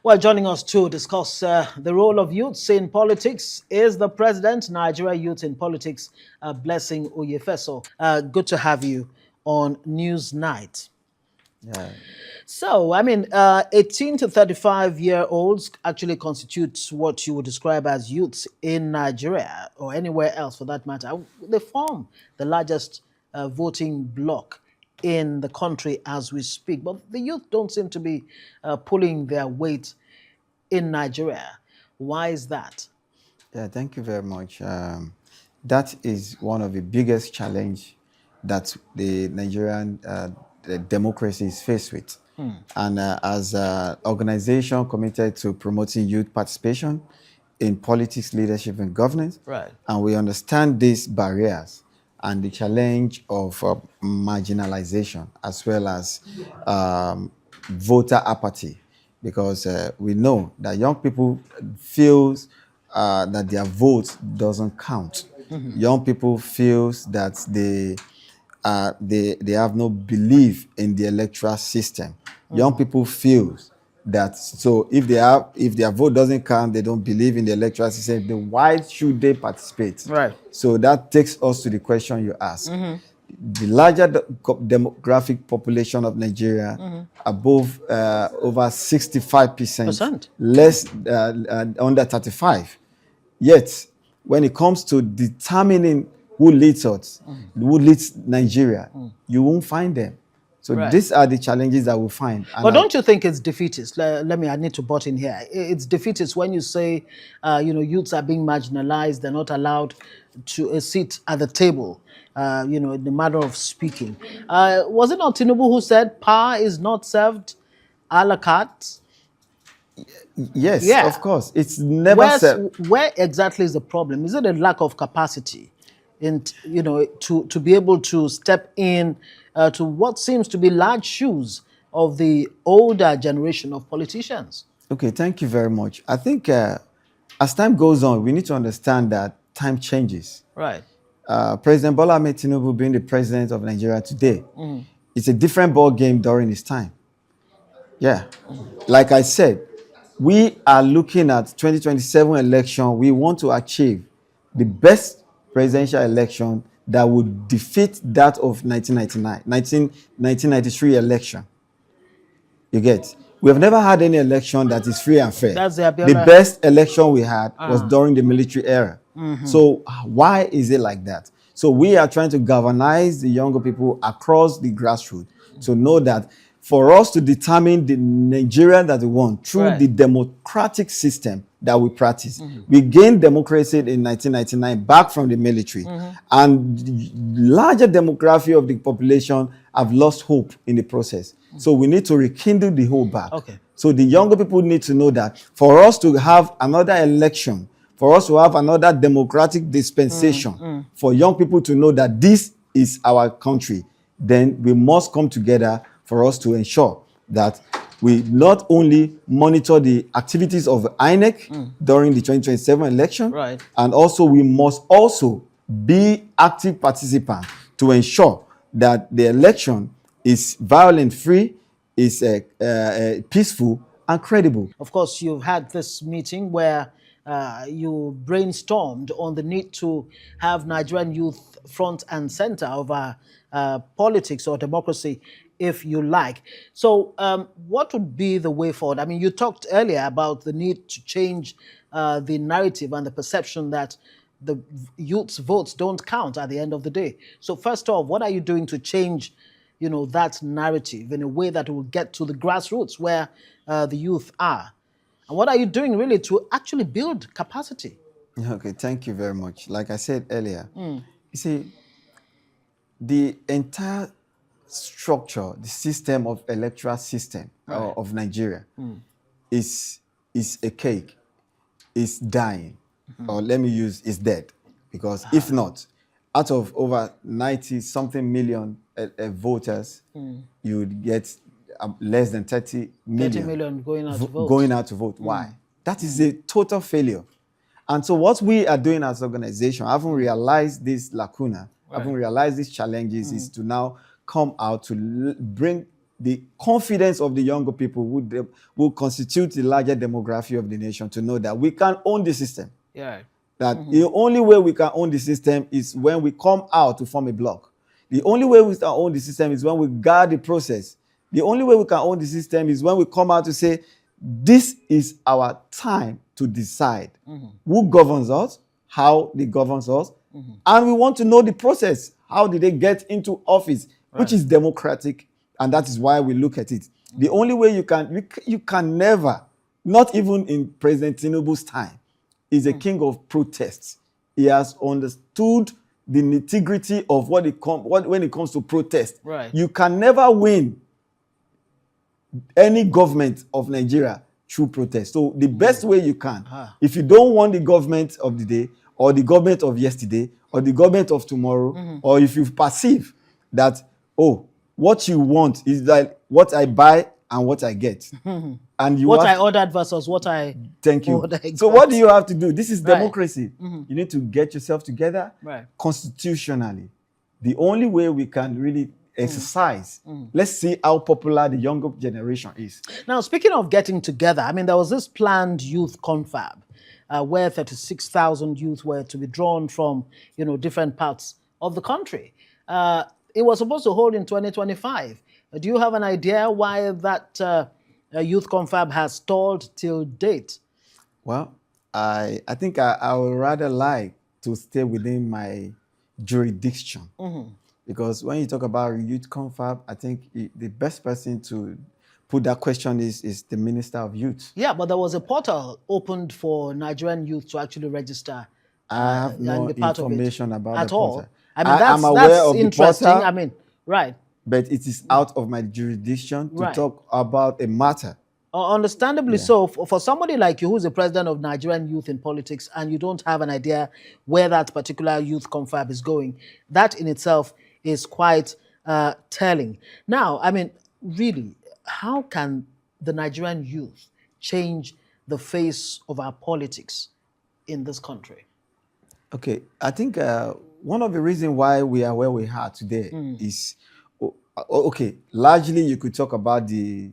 Well, joining us to discuss the role of youths in politics is the president, Nigeria Youth in Politics, Blessing Oyefeso. Good to have you on News Night. Yeah. So, 18 to 35-year-olds actually constitute what you would describe as youths in Nigeria or anywhere else for that matter. They form the largest voting bloc in the country as we speak. But the youth don't seem to be pulling their weight in Nigeria. Why is that? Yeah, thank you very much. That is one of the biggest challenge that the Nigerian the democracy is faced with. And as an organization committed to promoting youth participation in politics, leadership, and governance, Right. and we understand these barriers and the challenge of marginalization as well as voter apathy, because we know that young people feels that their vote doesn't count. Young people feels that they have no belief in the electoral system. Young people feels that so if their vote doesn't count, they don't believe in the electoral system, then why should they participate? Right. So that takes us to the question you asked. The larger demographic population of Nigeria, above over 65%, less under 35. Yet, when it comes to determining who leads us, who leads Nigeria, you won't find them. So these are the challenges that we find. But don't you think it's defeatist? I need to butt in here. It's defeatist when you say, youths are being marginalized, they're not allowed to a seat at the table, in the matter of speaking. Was it not Tinubu who said power is not served a la carte? Yes, Yeah. of course. It's never said. Where exactly is the problem? Is it a lack of capacity in, to be able to step in to what seems to be large shoes of the older generation of politicians? Okay, thank you very much. I think as time goes on, we need to understand that time changes. Right. President Bola Ahmed Tinubu being the president of Nigeria today, it's a different ball game during his time. Yeah. Like I said, we are looking at 2027 election. We want to achieve the best presidential election that would defeat that of 1993 election. You get? We have never had any election that is free and fair. That's the best election we had was during the military era. So why is it like that? So we are trying to galvanize the younger people across the grassroots to know that for us to determine the Nigeria that we want through the democratic system that we practice. We gained democracy in 1999 back from the military. And the larger demography of the population have lost hope in the process. So we need to rekindle the hope back. Okay. So the younger people need to know that for us to have another election, for us to have another democratic dispensation, for young people to know that this is our country, then we must come together for us to ensure that we not only monitor the activities of INEC during the 2027 election, and also we must also be active participants to ensure that the election is violence-free, is peaceful and credible. Of course, you've had this meeting where you brainstormed on the need to have Nigerian youth front and center of our politics or democracy, if you like. So what would be the way forward? I mean, you talked earlier about the need to change the narrative and the perception that the youth's votes don't count at the end of the day. So first off, what are you doing to change, that narrative in a way that will get to the grassroots where the youth are? And what are you doing really to actually build capacity? Okay, thank you very much. Like I said earlier, you see, the entire structure, the system of electoral system of Nigeria is a cake, is dying, or let me use is dead, because if not, out of over 90-something million voters, you would get less than 30 million going out to vote. Going out to vote. Why? That is a total failure. And so what we are doing as an organization, having realized this lacuna, having realized these challenges, is to now come out to bring the confidence of the younger people would constitute the larger demography of the nation to know that we can own the system. Yeah. That the only way we can own the system is when we come out to form a bloc. The only way we can own the system is when we guard the process. The only way we can own the system is when we come out to say, this is our time to decide who governs us, how they govern us, and we want to know the process. How did they get into office, which is democratic, and that is why we look at it. The only way you can never, not even in President Tinubu's time, is a king of protests. He has understood the nitty-gritty of when it comes to protest. Right. You can never win any government of Nigeria through protest. So the best way you can, if you don't want the government of the day, or the government of yesterday, or the government of tomorrow, or if you perceive that, oh, what you want is like what I buy and what I get. And you what I ordered versus what I thank you. ordered. So what do you have to do? This is democracy. You need to get yourself together constitutionally. The only way we can really exercise. Let's see how popular the younger generation is. Now, speaking of getting together, I mean, there was this planned youth confab where 36,000 youth were to be drawn from, different parts of the country. It was supposed to hold in 2025. Do you have an idea why that youth confab has stalled till date? Well, I think I would rather like to stay within my jurisdiction. Because when you talk about youth confab, I think the best person to put that question is the Minister of Youth. Yeah, but there was a portal opened for Nigerian youth to actually register. I have no information about at the all. portal. I mean, I'm aware that's of the interesting. portal, I mean, right. But it is out of my jurisdiction to talk about a matter. Understandably so. For somebody like you, who's the president of Nigerian Youth in Politics, and you don't have an idea where that particular youth confab is going, that in itself is quite telling. Now, I mean, really, how can the Nigerian youth change the face of our politics in this country? Okay, I think one of the reasons why we are where we are today is, okay, largely you could talk about the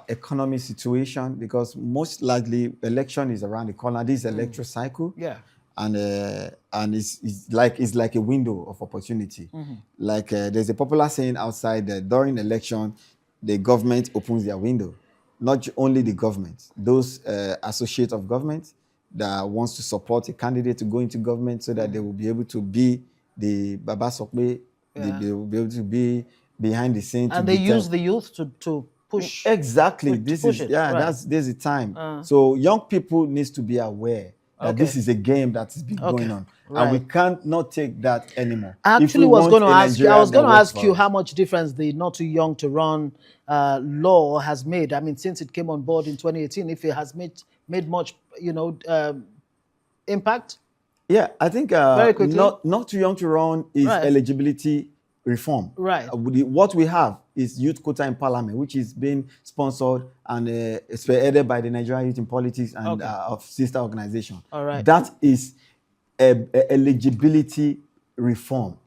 economic situation, because most likely election is around the corner. This electoral cycle. Yeah. And it's like a window of opportunity. Like there's a popular saying outside that during election, the government opens their window. Not only the government, those associates of government that wants to support a candidate to go into government so that they will be able to be the Baba Sokwe, they will be able to be behind the scene. And they use the youth to push. Exactly. There's the time. So young people needs to be aware that this is a game that has been going on, and we can't not take that anymore. I actually was going to ask you. I was going to ask you how much difference the not too young to run law has made. I mean, since it came on board in 2018, if it has made much, impact. Yeah, I think very quickly, not too young to run is eligibility reform. Right. What we have is youth quota in parliament, which is being sponsored and spearheaded by the Nigerian Youth in Politics and of sister organization. All right. That is eligibility reform.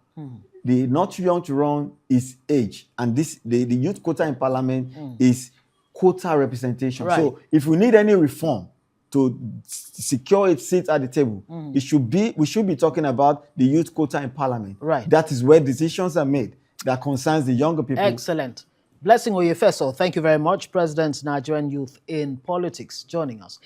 The not too young to run is age, and the youth quota in parliament is quota representation. Right. So if we need any reform to secure its seat at the table, we should be talking about the youth quota in parliament. Right. That is where decisions are made that concerns the younger people. Excellent. Blessing Oyefeso, thank you very much. President, Nigerian Youth in Politics, joining us.